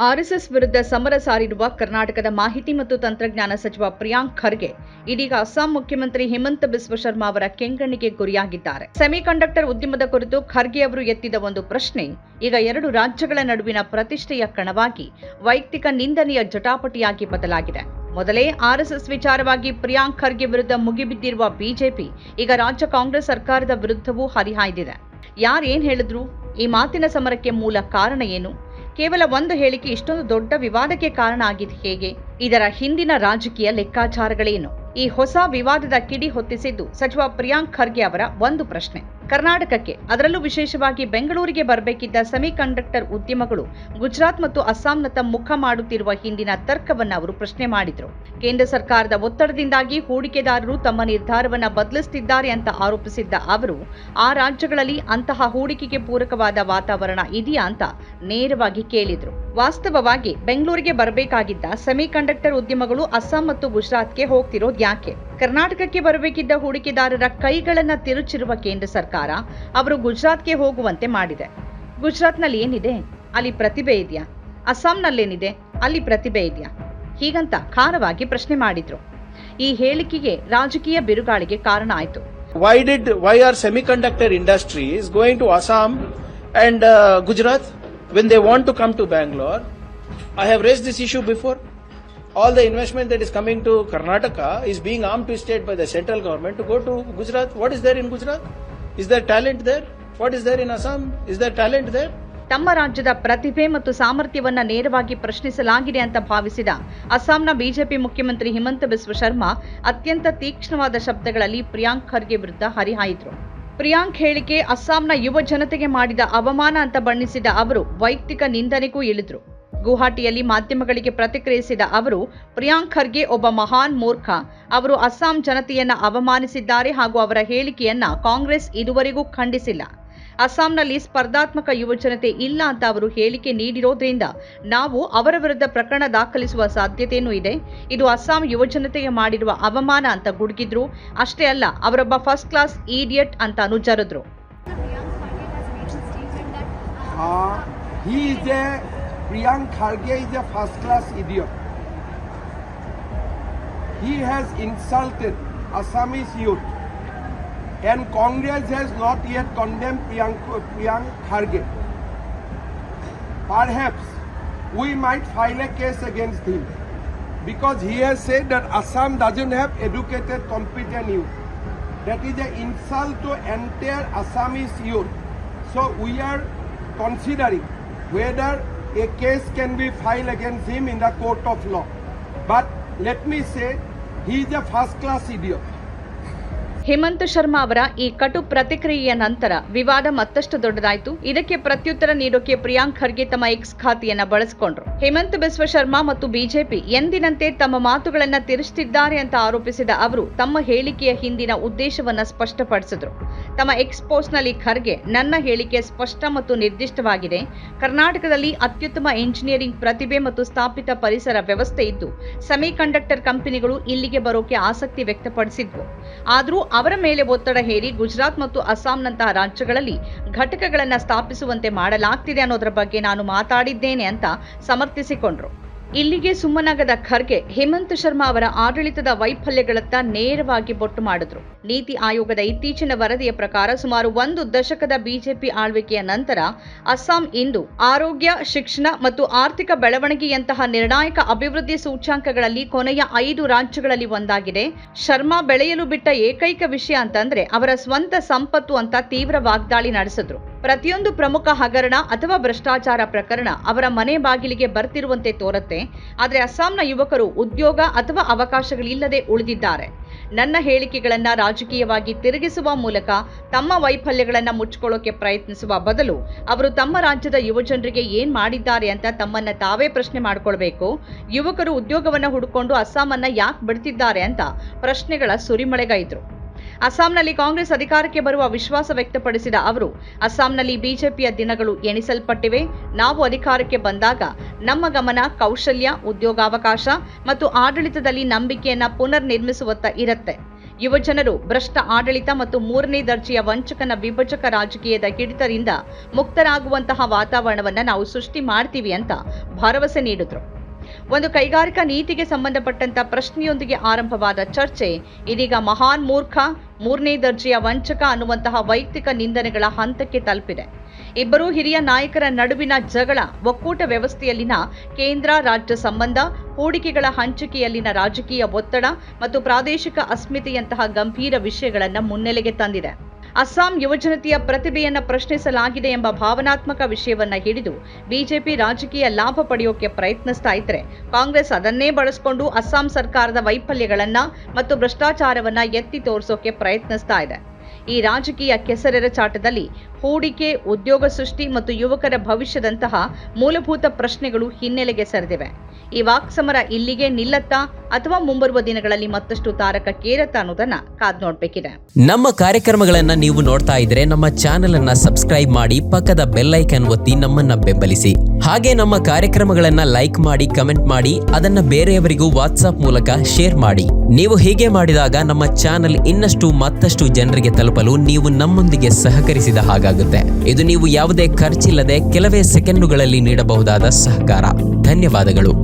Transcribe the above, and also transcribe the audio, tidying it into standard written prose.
RSS ವಿರುದ್ಧ ಸಮರ ಸಾರಿರುವ ಕರ್ನಾಟಕದ ಮಾಹಿತಿ ಮತ್ತು ತಂತ್ರಜ್ಞಾನ ಸಚಿವ ಪ್ರಿಯಾಂಕ್ ಖರ್ಗೆ ಇದೀಗ ಅಸ್ಸಾಂ ಮುಖ್ಯಮಂತ್ರಿ ಹಿಮಂತ ಬಿಸ್ವ ಶರ್ಮಾ ಅವರ ಕೆಂಗಣ್ಣಿಗೆ ಗುರಿಯಾಗಿದ್ದಾರೆ. ಸೆಮಿಕಂಡಕ್ಟರ್ ಉದ್ಯಮದ ಕುರಿತು ಖರ್ಗೆ ಅವರು ಎತ್ತಿದ ಒಂದು ಪ್ರಶ್ನೆ ಈಗ ಎರಡು ರಾಜ್ಯಗಳ ನಡುವಿನ ಪ್ರತಿಷ್ಠೆಯ ಕಣವಾಗಿ ವೈಯಕ್ತಿಕ ನಿಂದನೆಯ ಜಟಾಪಟಿಯಾಗಿ ಬದಲಾಗಿದೆ. ಮೊದಲೇ ಆರ್ಎಸ್ಎಸ್ ವಿಚಾರವಾಗಿ ಪ್ರಿಯಾಂಕ್ ಖರ್ಗೆ ವಿರುದ್ಧ ಮುಗಿಬಿದ್ದಿರುವ ಬಿಜೆಪಿ ಈಗ ರಾಜ್ಯ ಕಾಂಗ್ರೆಸ್ ಸರ್ಕಾರದ ವಿರುದ್ಧವೂ ಹರಿಹಾಯ್ದಿದೆ. ಯಾರೇನ್ ಹೇಳಿದ್ರು? ಈ ಮಾತಿನ ಸಮರಕ್ಕೆ ಮೂಲ ಕಾರಣ ಏನು? ಕೇವಲ ಒಂದು ಹೇಳಿಕೆ ಇಷ್ಟೊಂದು ದೊಡ್ಡ ವಿವಾದಕ್ಕೆ ಕಾರಣ ಆಗಿದ್ದು ಹೇಗೆ? ಇದರ ಹಿಂದಿನ ರಾಜಕೀಯ ಲೆಕ್ಕಾಚಾರಗಳೇನು? ಈ ಹೊಸ ವಿವಾದದ ಕಿಡಿ ಹೊತ್ತಿಸಿದ್ದು ಸಚಿವ ಪ್ರಿಯಾಂಕ್ ಖರ್ಗೆ ಅವರ ಒಂದು ಪ್ರಶ್ನೆ. ಕರ್ನಾಟಕಕ್ಕೆ, ಅದರಲ್ಲೂ ವಿಶೇಷವಾಗಿ ಬೆಂಗಳೂರಿಗೆ ಬರಬೇಕಿದ್ದ ಸೆಮಿಕಂಡಕ್ಟರ್ ಉದ್ಯಮಗಳು ಗುಜರಾತ್ ಮತ್ತು ಅಸ್ಸಾಂನತ್ತ ಮುಖ ಮಾಡುತ್ತಿರುವ ಹಿಂದಿನ ತರ್ಕವನ್ನ ಅವರು ಪ್ರಶ್ನೆ ಮಾಡಿದ್ರು. ಕೇಂದ್ರ ಸರ್ಕಾರದ ಒತ್ತಡದಿಂದಾಗಿ ಹೂಡಿಕೆದಾರರು ತಮ್ಮ ನಿರ್ಧಾರವನ್ನ ಬದಲಿಸುತ್ತಿದ್ದಾರೆ ಅಂತ ಆರೋಪಿಸಿದ್ದ ಅವರು ಆ ರಾಜ್ಯಗಳಲ್ಲಿ ಅಂತಹ ಹೂಡಿಕೆಗೆ ಪೂರಕವಾದ ವಾತಾವರಣ ಇದೆಯಾ ಅಂತ ನೇರವಾಗಿ ಕೇಳಿದ್ರು. ವಾಸ್ತವವಾಗಿ ಬೆಂಗಳೂರಿಗೆ ಬರಬೇಕಾಗಿದ್ದ ಸೆಮಿಕಂಡಕ್ಟರ್ ಉದ್ಯಮಗಳು ಅಸ್ಸಾಂ ಮತ್ತು ಗುಜರಾತ್ಗೆ ಹೋಗ್ತಿರೋದು ಯಾಕೆ? ಕರ್ನಾಟಕಕ್ಕೆ ಬರಬೇಕಿದ್ದ ಹೂಡಿಕೆದಾರರ ಕೈಗಳನ್ನ ತಿರುಚಿರುವ ಕೇಂದ್ರ ಸರ್ಕಾರ ಅವರು ಗುಜರಾತ್ಗೆ ಹೋಗುವಂತೆ ಮಾಡಿದೆ. ಗುಜರಾತ್ನಲ್ಲಿ ಏನಿದೆ? ಅಲ್ಲಿ ಪ್ರತಿಭೆ ಇದೆಯಾ? ಅಸ್ಸಾಂನಲ್ಲೇನಿದೆ? ಅಲ್ಲಿ ಪ್ರತಿಭೆ ಇದೆಯಾ? ಹೀಗಂತ ಖಾರವಾಗಿ ಪ್ರಶ್ನೆ ಮಾಡಿದ್ರು. ಈ ಹೇಳಿಕೆಗೆ ರಾಜಕೀಯ ಬಿರುಗಾಳಿಗೆ ಕಾರಣ ಆಯಿತು. Why are semiconductor industries going to Assam and Gujarat when they want to come to Bangalore? I have raised this issue before. All the investment that is coming to Karnataka is being arm twisted by the central government to go to Gujarat. What is there in Gujarat? Is there talent there? What is there in Assam? Is there talent there? ತಮ್ಮ ರಾಜ್ಯದ ಪ್ರತಿಭೆ ಮತ್ತು ಸಾಮರ್ಥ್ಯವನ್ನ ನೇರವಾಗಿ ಪ್ರಶ್ನಿಸಲಾಗಿದೆ ಅಂತ ಭಾವಿಸಿದ ಅಸ್ಸಾಂನ BJP ಮುಖ್ಯಮಂತ್ರಿ ಹಿಮಂತ ಬಿಸ್ವ ಶರ್ಮಾ ಅತ್ಯಂತ ತೀಕ್ಷ್ಣವಾದ ಶಬ್ದಗಳಲ್ಲಿ ಪ್ರಿಯಾಂಕ್ ಖರ್ಗೆ ವಿರುದ್ಧ ಹರಿಹಾಯಿದ್ರು. ಪ್ರಿಯಾಂಕ್ ಹೇಳಿಕೆ ಅಸ್ಸಾಂನ ಯುವ ಜನತೆಗೆ ಮಾಡಿದ ಅವಮಾನ ಅಂತ ಬಣ್ಣಿಸಿದ ಅವರು ವೈಯಕ್ತಿಕ ನಿಂದನೆಗೂ ಇಳಿದ್ರು. ಗುವಾಹಟಿಯಲ್ಲಿ ಮಾಧ್ಯಮಗಳಿಗೆ ಪ್ರತಿಕ್ರಿಯಿಸಿದ ಅವರು ಪ್ರಿಯಾಂಕ್ ಖರ್ಗೆ ಒಬ್ಬ ಮಹಾನ್ ಮೂರ್ಖ, ಅವರು ಅಸ್ಸಾಂ ಜನತೆಯನ್ನ ಅವಮಾನಿಸಿದ್ದಾರೆ ಹಾಗೂ ಅವರ ಹೇಳಿಕೆಯನ್ನ ಕಾಂಗ್ರೆಸ್ ಇದುವರೆಗೂ ಖಂಡಿಸಿಲ್ಲ. ಅಸ್ಸಾಂನಲ್ಲಿ ಸ್ಪರ್ಧಾತ್ಮಕ ಯುವಜನತೆ ಇಲ್ಲ ಅಂತ ಅವರು ಹೇಳಿಕೆ ನೀಡಿರೋದ್ರಿಂದ ನಾವು ಅವರ ವಿರುದ್ಧ ಪ್ರಕರಣ ದಾಖಲಿಸುವ ಸಾಧ್ಯತೆಯೂ ಇದೆ. ಇದು ಅಸ್ಸಾಂ ಯುವಜನತೆಗೆ ಮಾಡಿರುವ ಅವಮಾನ ಅಂತ ಗುಡುಗಿದ್ರು. ಅಷ್ಟೇ ಅಲ್ಲ, ಅವರೊಬ್ಬ ಫಸ್ಟ್ ಕ್ಲಾಸ್ ಈಡಿಯಟ್ ಅಂತ ಜರಿದ್ರು. Priyank Kharge is a first class idiot. He has insulted Assamese youth, and Congress has not yet condemned Priyank Kharge. Perhaps we might file a case against him because he has said that Assam doesn't have educated, competent youth. That is an insult to entire Assamese youth. So we are considering whether a case can be filed against him in the court of law. But let me say, he is a first class idiot. Himanta Sharma ಅವರ ಈ ಕಟು ಪ್ರತಿಕ್ರಿಯೆಯ ನಂತರ ವಿವಾದ ಮತ್ತಷ್ಟು ದೊಡ್ಡದಾಯಿತು. ಇದಕ್ಕೆ ಪ್ರತ್ಯುತ್ತರ ನೀಡೋಕೆ ಪ್ರಿಯಾಂಕ್ ಖರ್ಗೆ ತಮ್ಮ ಎಕ್ಸ್ ಖಾತೆಯನ್ನ ಬಳಸಿಕೊಂಡ್ರು. ಹಿಮಂತ ಬಿಸ್ವ ಶರ್ಮಾ ಮತ್ತು ಬಿಜೆಪಿ ಎಂದಿನಂತೆ ತಮ್ಮ ಮಾತುಗಳನ್ನ ತಿರುಚುತ್ತಿದ್ದಾರೆ ಅಂತ ಆರೋಪಿಸಿದ ಅವರು ತಮ್ಮ ಹೇಳಿಕೆಯ ಹಿಂದಿನ ಉದ್ದೇಶವನ್ನ ಸ್ಪಷ್ಟಪಡಿಸಿದ್ರು. ತಮ್ಮ ಎಕ್ಸ್ ಪೋಸ್ಟ್ನಲ್ಲಿ ಖರ್ಗೆ, ನನ್ನ ಹೇಳಿಕೆ ಸ್ಪಷ್ಟ ಮತ್ತು ನಿರ್ದಿಷ್ಟವಾಗಿದೆ. ಕರ್ನಾಟಕದಲ್ಲಿ ಅತ್ಯುತ್ತಮ ಇಂಜಿನಿಯರಿಂಗ್ ಪ್ರತಿಭೆ ಮತ್ತು ಸ್ಥಾಪಿತ ಪರಿಸರ ವ್ಯವಸ್ಥೆ ಇದ್ದು ಸೆಮಿಕಂಡಕ್ಟರ್ ಕಂಪನಿಗಳು ಇಲ್ಲಿಗೆ ಬರೋಕೆ ಆಸಕ್ತಿ ವ್ಯಕ್ತಪಡಿಸಿದ್ವು. ಆದರೂ ಅವರ ಮೇಲೆ ಒತ್ತಡ ಹೇರಿ ಗುಜರಾತ್ ಮತ್ತು ಅಸ್ಸಾಂನಂತಹ ರಾಜ್ಯಗಳಲ್ಲಿ ಘಟಕಗಳನ್ನು ಸ್ಥಾಪಿಸುವಂತೆ ಮಾಡಲಾಗ್ತಿದೆ ಅನ್ನೋದರ ಬಗ್ಗೆ ನಾನು ಮಾತಾಡಿದ್ದೇನೆ ಅಂತ ಸಮರ್ಥಿಸಿಕೊಂಡ್ರು. ಇಲ್ಲಿಗೆ ಸುಮ್ಮನಾಗದ ಖರ್ಗೆ ಹೇಮಂತ್ ಶರ್ಮಾ ಅವರ ಆಡಳಿತದ ವೈಫಲ್ಯಗಳತ್ತ ನೇರವಾಗಿ ಬೊಟ್ಟು ಮಾಡಿದ್ರು. ನೀತಿ ಆಯೋಗದ ಇತ್ತೀಚಿನ ವರದಿಯ ಪ್ರಕಾರ ಸುಮಾರು 1 ದಶಕದ ಬಿಜೆಪಿ ಆಳ್ವಿಕೆಯ ನಂತರ ಅಸ್ಸಾಂ ಇಂದು ಆರೋಗ್ಯ, ಶಿಕ್ಷಣ ಮತ್ತು ಆರ್ಥಿಕ ಬೆಳವಣಿಗೆಯಂತಹ ನಿರ್ಣಾಯಕ ಅಭಿವೃದ್ಧಿ ಸೂಚ್ಯಾಂಕಗಳಲ್ಲಿ ಕೊನೆಯ 5 ರಾಜ್ಯಗಳಲ್ಲಿ ಒಂದಾಗಿದೆ. ಶರ್ಮಾ ಬೆಳೆಯಲು ಬಿಟ್ಟ ಏಕೈಕ ವಿಷಯ ಅಂತಂದ್ರೆ ಅವರ ಸ್ವಂತ ಸಂಪತ್ತು ಅಂತ ತೀವ್ರ ವಾಗ್ದಾಳಿ ನಡೆಸಿದ್ರು. ಪ್ರತಿಯೊಂದು ಪ್ರಮುಖ ಹಗರಣ ಅಥವಾ ಭ್ರಷ್ಟಾಚಾರ ಪ್ರಕರಣ ಅವರ ಮನೆ ಬಾಗಿಲಿಗೆ ಬರ್ತಿರುವಂತೆ ತೋರುತ್ತೆ. ಆದರೆ ಅಸ್ಸಾಂನ ಯುವಕರು ಉದ್ಯೋಗ ಅಥವಾ ಅವಕಾಶಗಳಿಲ್ಲದೆ ಉಳಿದಿದ್ದಾರೆ. ನನ್ನ ಹೇಳಿಕೆಗಳನ್ನ ರಾಜಕೀಯವಾಗಿ ತಿರುಗಿಸುವ ಮೂಲಕ ತಮ್ಮ ವೈಫಲ್ಯಗಳನ್ನ ಮುಚ್ಚಿಕೊಳ್ಳೋಕೆ ಪ್ರಯತ್ನಿಸುವ ಬದಲು ಅವರು ತಮ್ಮ ರಾಜ್ಯದ ಯುವಜನರಿಗೆ ಏನ್ ಮಾಡಿದ್ದಾರೆ ಅಂತ ತಮ್ಮನ್ನ ತಾವೇ ಪ್ರಶ್ನೆ ಮಾಡಿಕೊಳ್ಬೇಕು. ಯುವಕರು ಉದ್ಯೋಗವನ್ನ ಹುಡುಕೊಂಡು ಅಸ್ಸಾಮನ್ನ ಯಾಕೆ ಬಿಡ್ತಿದ್ದಾರೆ ಅಂತ ಪ್ರಶ್ನೆಗಳ ಸುರಿಮಳೆಗೈದ್ರು. ಅಸ್ಸಾಂನಲ್ಲಿ ಕಾಂಗ್ರೆಸ್ ಅಧಿಕಾರಕ್ಕೆ ಬರುವ ವಿಶ್ವಾಸ ವ್ಯಕ್ತಪಡಿಸಿದ ಅವರು ಅಸ್ಸಾಂನಲ್ಲಿ ಬಿಜೆಪಿಯ ದಿನಗಳು ಎಣಿಸಲ್ಪಟ್ಟಿವೆ. ನಾವು ಅಧಿಕಾರಕ್ಕೆ ಬಂದಾಗ ನಮ್ಮ ಗಮನ ಕೌಶಲ್ಯ, ಉದ್ಯೋಗಾವಕಾಶ ಮತ್ತು ಆಡಳಿತದಲ್ಲಿ ನಂಬಿಕೆಯನ್ನ ಪುನರ್ ನಿರ್ಮಿಸುವತ್ತ ಇರುತ್ತೆ. ಯುವಜನರು ಭ್ರಷ್ಟ ಆಡಳಿತ ಮತ್ತು ಮೂರನೇ ದರ್ಜೆಯ ವಂಚಕನ ವಿಭಜಕ ರಾಜಕೀಯದ ಹಿಡಿತದಿಂದ ಮುಕ್ತರಾಗುವಂತಹ ವಾತಾವರಣವನ್ನು ನಾವು ಸೃಷ್ಟಿ ಮಾಡ್ತೀವಿ ಅಂತ ಭರವಸೆ ನೀಡಿದ್ರು. ಒಂದು ಕೈಗಾರಿಕಾ ನೀತಿಗೆ ಸಂಬಂಧಪಟ್ಟಂತ ಪ್ರಶ್ನೆಯೊಂದಿಗೆ ಆರಂಭವಾದ ಚರ್ಚೆ ಇದೀಗ ಮಹಾನ್ ಮೂರ್ಖ, ಮೂರನೇ ದರ್ಜೆಯ ವಂಚಕ ಅನ್ನುವಂತಹ ವೈಯಕ್ತಿಕ ನಿಂದನೆಗಳ ಹಂತಕ್ಕೆ ತಲುಪಿದೆ. ಇಬ್ಬರೂ ಹಿರಿಯ ನಾಯಕರ ನಡುವಿನ ಜಗಳ, ಒಕ್ಕೂಟ ವ್ಯವಸ್ಥೆಯಲ್ಲಿನ ಕೇಂದ್ರ ರಾಜ್ಯ ಸಂಬಂಧ, ಹೂಡಿಕೆಗಳ ಹಂಚಿಕೆಯಲ್ಲಿನ ರಾಜಕೀಯ ಒತ್ತಡ ಮತ್ತು ಪ್ರಾದೇಶಿಕ ಅಸ್ಮಿತೆಯಂತಹ ಗಂಭೀರ ವಿಷಯಗಳನ್ನು ಮುನ್ನೆಲೆಗೆ ತಂದಿದೆ. ಅಸ್ಸಾಂ ಯುವಜನತೆಯ ಪ್ರತಿಭೆಯನ್ನು ಪ್ರಶ್ನಿಸಲಾಗಿದೆ ಎಂಬ ಭಾವನಾತ್ಮಕ ವಿಷಯವನ್ನ ಹಿಡಿದು ಬಿಜೆಪಿ ರಾಜಕೀಯ ಲಾಭ ಪಡೆಯೋಕೆ ಪ್ರಯತ್ನಿಸ್ತಾ ಇದ್ರೆ, ಕಾಂಗ್ರೆಸ್ ಅದನ್ನೇ ಬಳಸಿಕೊಂಡು ಅಸ್ಸಾಂ ಸರ್ಕಾರದ ವೈಫಲ್ಯಗಳನ್ನ ಮತ್ತು ಭ್ರಷ್ಟಾಚಾರವನ್ನ ಎತ್ತಿ ತೋರಿಸೋಕೆ ಪ್ರಯತ್ನಿಸ್ತಾ ಇದೆ. ಈ ರಾಜಕೀಯ ಕೆಸರೆರಚಾಟದಲ್ಲಿ ಹೂಡಿಕೆ, ಉದ್ಯೋಗ ಸೃಷ್ಟಿ ಮತ್ತು ಯುವಕರ ಭವಿಷ್ಯದಂತಹ ಮೂಲಭೂತ ಪ್ರಶ್ನೆಗಳು ಹಿನ್ನೆಲೆಗೆ ಸರಿದಿವೆ. ಈ ವಾಕ್ಸಮರ ಇಲ್ಲಿಗೆ ನಿಲ್ಲತ್ತಾ ಅಥವಾ ಮುಂಬರುವ ದಿನಗಳಲ್ಲಿ ಮತ್ತಷ್ಟು ತಾರಕಕ್ಕೇರತ್ತಾ ಅನ್ನೋದನ್ನ ಕಾದ್ ನೋಡ್ಬೇಕಿದೆ. ನಮ್ಮ ಕಾರ್ಯಕ್ರಮಗಳನ್ನ ನೀವು ನೋಡ್ತಾ ಇದ್ರೆ ನಮ್ಮ ಚಾನೆಲ್ ಅನ್ನ ಸಬ್ಸ್ಕ್ರೈಬ್ ಮಾಡಿ, ಪಕ್ಕದ ಬೆಲ್ ಐಕಾನ್ ಒತ್ತಿ ನಮ್ಮನ್ನ ಬೆಂಬಲಿಸಿ. ಹಾಗೆ ನಮ್ಮ ಕಾರ್ಯಕ್ರಮಗಳನ್ನ ಲೈಕ್ ಮಾಡಿ, ಕಮೆಂಟ್ ಮಾಡಿ, ಅದನ್ನ ಬೇರೆಯವರಿಗೂ ವಾಟ್ಸ್ಆಪ್ ಮೂಲಕ ಶೇರ್ ಮಾಡಿ. ನೀವು ಹೀಗೆ ಮಾಡಿದಾಗ ನಮ್ಮ ಚಾನೆಲ್ ಇನ್ನಷ್ಟು ಮತ್ತಷ್ಟು ಜನರಿಗೆ ತಲುಪಲು ನೀವು ನಮ್ಮೊಂದಿಗೆ ಸಹಕರಿಸಿದ ಹಾಗಾಗುತ್ತೆ. ಇದು ನೀವು ಯಾವುದೇ ಖರ್ಚಿಲ್ಲದೆ ಕೆಲವೇ ಸೆಕೆಂಡುಗಳಲ್ಲಿ ನೀಡಬಹುದಾದ ಸಹಕಾರ. ಧನ್ಯವಾದಗಳು.